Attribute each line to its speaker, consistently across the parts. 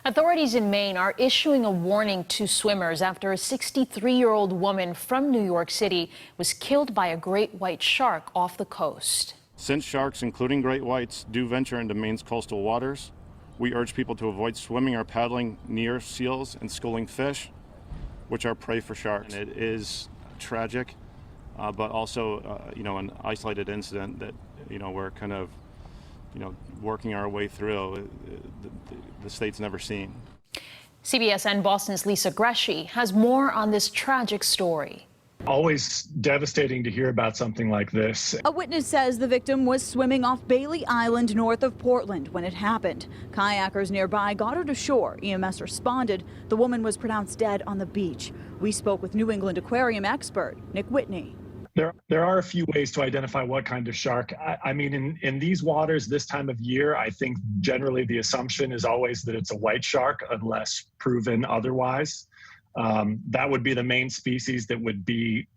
Speaker 1: Authorities in Maine are issuing a warning to swimmers after a 63-year-old woman from New York City was killed by a great white shark off the coast.
Speaker 2: Since sharks, including great whites, do venture into Maine's coastal waters, we urge people to avoid swimming or paddling near seals and schooling fish, which are prey for sharks. And it is tragic, but also, an isolated incident that, we're kind of, working our way through. The state's never seen.
Speaker 1: CBSN Boston's Lisa Gresci has more on this tragic story.
Speaker 3: Always devastating to hear about something like this.
Speaker 4: A witness says the victim was swimming off Bailey Island north of Portland when it happened. Kayakers nearby got her to shore. EMS responded. The woman was pronounced dead on the beach. We spoke with New England aquarium expert Nick Whitney.
Speaker 3: There are a few ways to identify what kind of shark. I mean, in these waters this time of year, I think generally the assumption is always that it's a white shark unless proven otherwise. That would be the main species that would be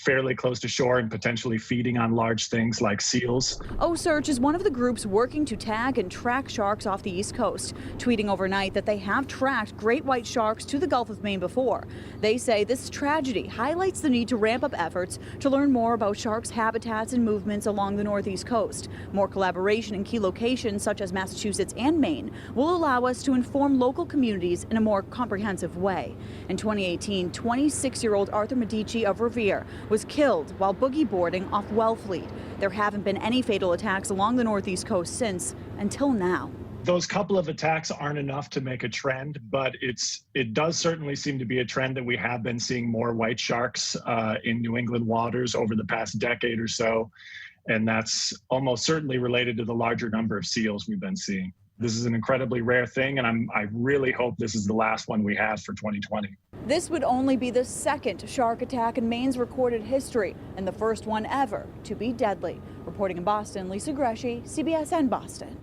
Speaker 3: fairly close to shore and potentially feeding on large things like seals.
Speaker 4: O-Search is one of the groups working to tag and track sharks off the East Coast, tweeting overnight that they have tracked great white sharks to the Gulf of Maine before. They say this tragedy highlights the need to ramp up efforts to learn more about sharks' habitats and movements along the Northeast coast. More collaboration in key locations such as Massachusetts and Maine will allow us to inform local communities in a more comprehensive way. In 2018, 26-year-old Arthur Medici of Revere was killed while boogie boarding off Wellfleet. There haven't been any fatal attacks along the Northeast coast since, until now.
Speaker 3: Those couple of attacks aren't enough to make a trend, but it does certainly seem to be a trend that we have been seeing more white sharks in New England waters over the past decade or so, and that's almost certainly related to the larger number of seals we've been seeing. This is an incredibly rare thing, and I really hope this is the last one we have for 2020.
Speaker 4: This would only be the second shark attack in Maine's recorded history and the first one ever to be deadly. Reporting in Boston, Lisa Gresci, CBSN Boston.